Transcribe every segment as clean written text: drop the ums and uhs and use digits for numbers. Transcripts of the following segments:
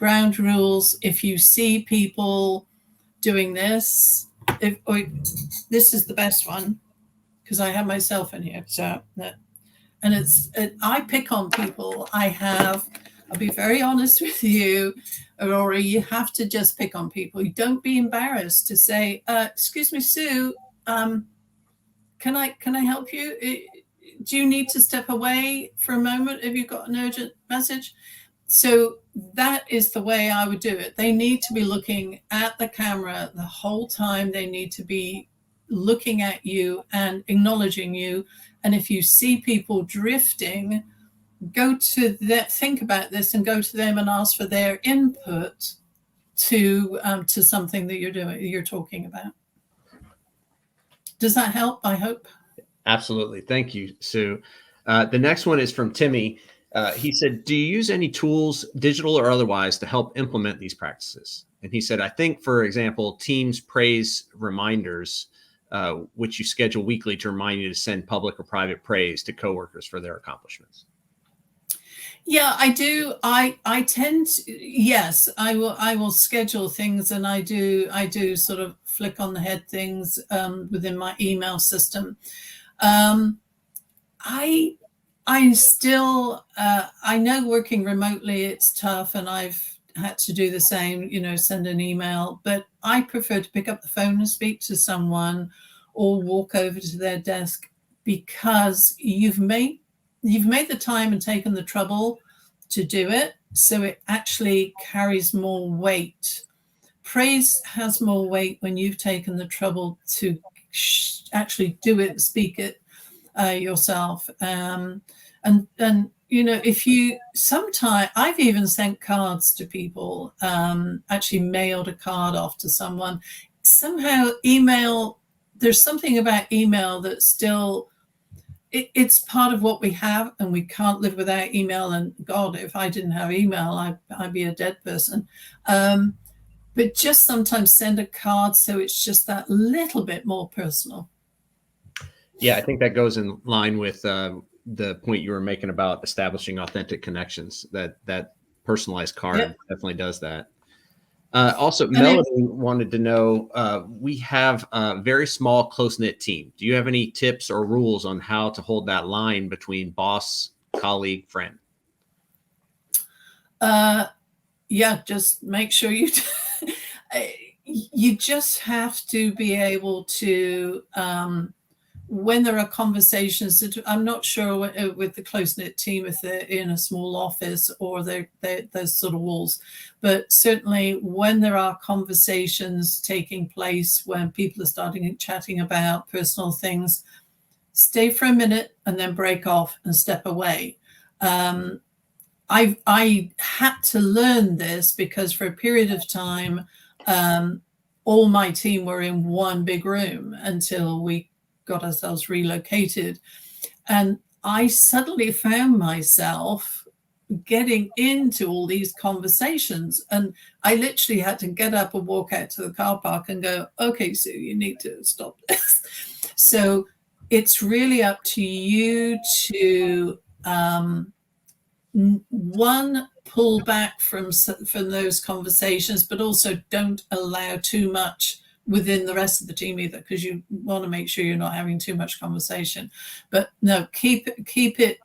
ground rules. If you see people doing this, this is the best one because I have myself in here. So, and I pick on people. I'll be very honest with you, Aurora, you have to just pick on people. You don't be embarrassed to say, excuse me, Sue, can I help you? Do you need to step away for a moment if you've got an urgent message? So that is the way I would do it. They need to be looking at the camera the whole time. They need to be looking at you and acknowledging you. And if you see people drifting, think about this and go to them and ask for their input to something that you're talking about. Does that help? I hope. Absolutely. Thank you, Sue. The next one is from Timmy. He said, do you use any tools, digital or otherwise, to help implement these practices? And he said, I think, for example, Teams praise reminders, which you schedule weekly to remind you to send public or private praise to coworkers for their accomplishments. Yeah, I do. I tend to, yes, I will schedule things, and I do sort of flick on the head things within my email system. I still, I know working remotely, it's tough, and I've had to do the same, send an email, but I prefer to pick up the phone and speak to someone or walk over to their desk, because you've made the time and taken the trouble to do it. So it actually carries more weight. Praise has more weight when you've taken the trouble to actually do it, speak it yourself. And if you, sometimes I've even sent cards to people, actually mailed a card off to someone. Somehow email, there's something about email that still, it's part of what we have, and we can't live without email. And God, if I didn't have email, I'd be a dead person. But just sometimes send a card so it's just that little bit more personal. Yeah, I think that goes in line with the point you were making about establishing authentic connections. That personalized card definitely does that. Also, Melody wanted to know, we have a very small, close-knit team. Do you have any tips or rules on how to hold that line between boss, colleague, friend? Yeah, just make sure you just have to be able to, when there are conversations that I'm not sure with the close-knit team, if they're in a small office or there's sort of walls, but certainly when there are conversations taking place, when people are starting chatting about personal things, stay for a minute and then break off and step away. I had to learn this because for a period of time, all my team were in one big room until we got ourselves relocated. And I suddenly found myself getting into all these conversations. And I literally had to get up and walk out to the car park and go, okay, Sue, you need to stop this. So it's really up to you to, one, pull back from those conversations, but also don't allow too much within the rest of the team either, because you want to make sure you're not having too much conversation. But no, keep it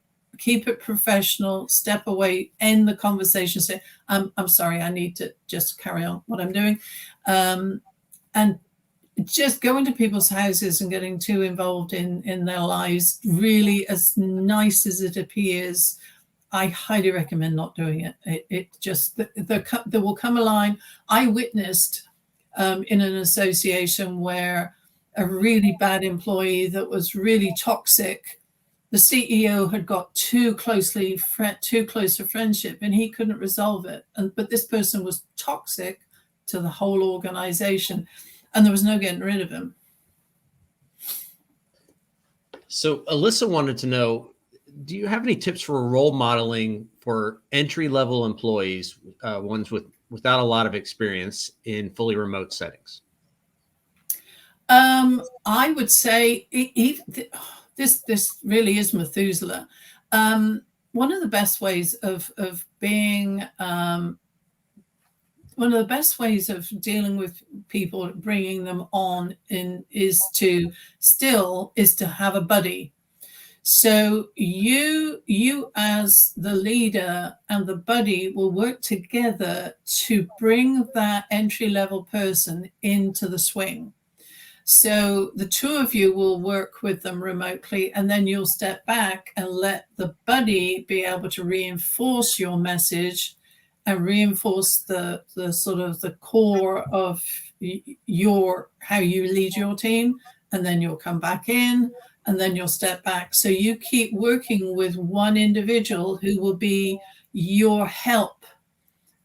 professional, step away, end the conversation, say, I'm sorry, I need to just carry on what I'm doing. And just going to people's houses and getting too involved in their lives, really, as nice as it appears, I highly recommend not doing it. It just, there will come a line. I witnessed in an association where a really bad employee that was really toxic, the CEO had got too close to friendship, and he couldn't resolve it. But this person was toxic to the whole organization, and there was no getting rid of him. So Alyssa wanted to know, do you have any tips for role modeling for entry-level employees, ones without a lot of experience in fully remote settings? I would say this really is Methuselah. One of the best ways of being one of the best ways of dealing with people, bringing them on in, is to have a buddy. So you as the leader and the buddy will work together to bring that entry level person into the swing. So the two of you will work with them remotely, and then you'll step back and let the buddy be able to reinforce your message and reinforce the sort of the core of your how you lead your team, and then you'll come back in, and then you'll step back. So you keep working with one individual who will be your help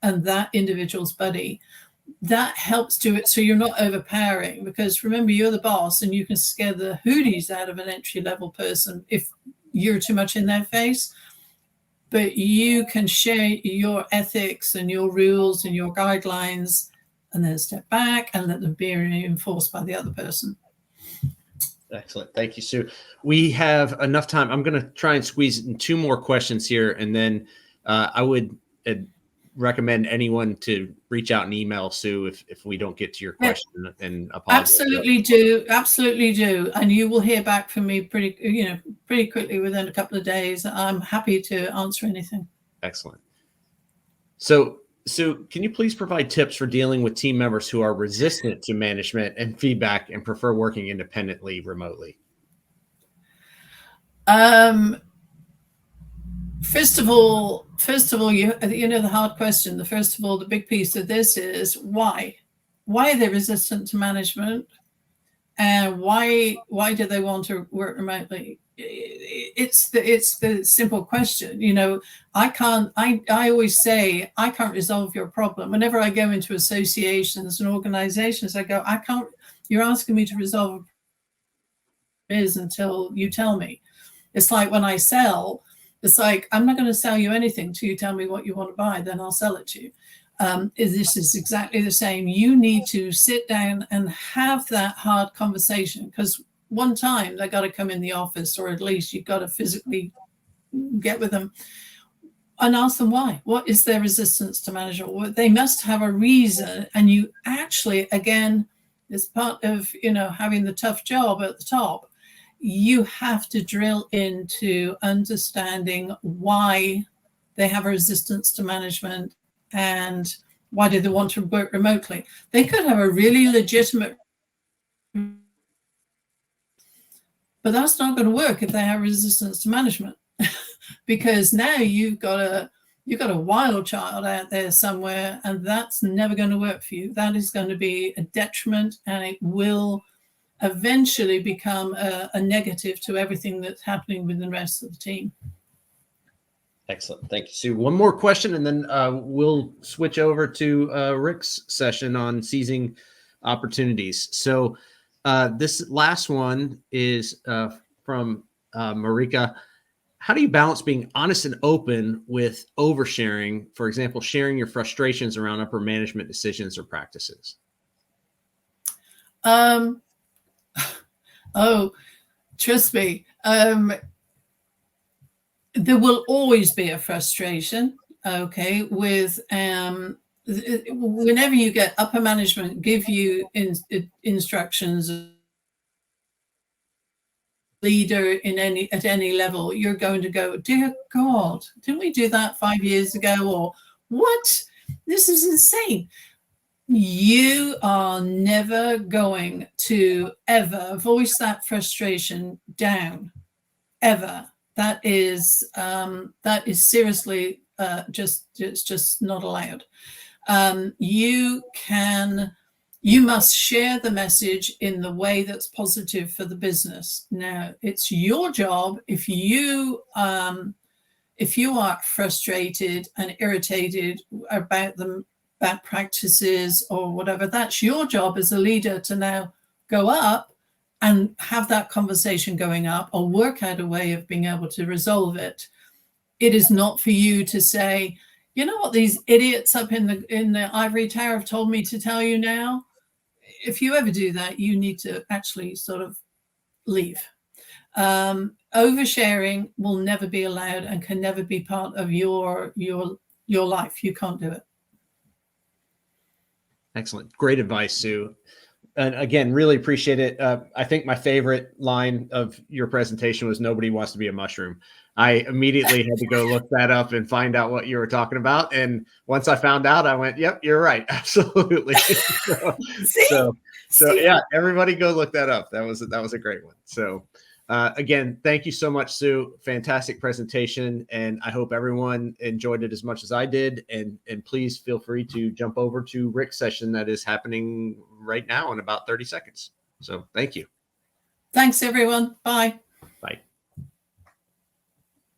and that individual's buddy. That helps do it so you're not overpowering, because remember, you're the boss and you can scare the hooties out of an entry level person if you're too much in their face. But you can share your ethics and your rules and your guidelines, and then step back and let them be reinforced by the other person. Excellent. Thank you, Sue. We have enough time. I'm going to try and squeeze in 2 more questions here, and then I would recommend anyone to reach out and email Sue if we don't get to your question, and apologize. Absolutely do. And you will hear back from me pretty quickly within a couple of days. I'm happy to answer anything. Excellent. So Sue, can you please provide tips for dealing with team members who are resistant to management and feedback and prefer working independently remotely? First of all, you know the hard question. First of all, the big piece of this is why are they resistant to management, and why do they want to work remotely? It's the simple question. I always say I can't resolve your problem. Whenever I go into associations and organizations, I go, I can't. You're asking me to resolve is until you tell me. It's like when I sell. It's like, I'm not going to sell you anything till you tell me what you want to buy, then I'll sell it to you. This is exactly the same. You need to sit down and have that hard conversation, because one time they got to come in the office, or at least you've got to physically get with them and ask them why. What is their resistance to management? Well, they must have a reason. And you actually, again, as part of having the tough job at the top, you have to drill into understanding why they have a resistance to management and why do they want to work remotely. They could have a really legitimate, but that's not going to work if they have resistance to management, because now you've got a wild child out there somewhere, and that's never going to work for you. That is going to be a detriment, and it will eventually become a negative to everything that's happening with the rest of the team. Excellent. Thank you, Sue. One more question, and then we'll switch over to Rick's session on seizing opportunities. So this last one is from Marika. How do you balance being honest and open with oversharing? For example, sharing your frustrations around upper management decisions or practices? Oh, trust me. There will always be a frustration, okay, with whenever you get upper management give you instructions, leader at any level, you're going to go, dear God, didn't we do that 5 years ago? Or what? This is insane. You are never going to ever voice that frustration down, ever. That is seriously it's just not allowed. You must share the message in the way that's positive for the business. Now, it's your job if you are frustrated and irritated about them bad practices or whatever, that's your job as a leader to now go up and have that conversation going up, or work out a way of being able to resolve it. It is not for you to say, you know what these idiots up in the ivory tower have told me to tell you now. If you ever do that, you need to actually sort of leave. Oversharing will never be allowed and can never be part of your life. You can't do it. Excellent. Great advice, Sue. And again, really appreciate it. I think my favorite line of your presentation was "Nobody wants to be a mushroom." I immediately had to go look that up and find out what you were talking about. And once I found out, I went, "Yep, you're right, absolutely." So yeah, everybody go look that up. That was a great one. So again, thank you so much, Sue. Fantastic presentation, and I hope everyone enjoyed it as much as I did. And please feel free to jump over to Rick's session that is happening right now in about 30 seconds. So thank you. Thanks, everyone. Bye.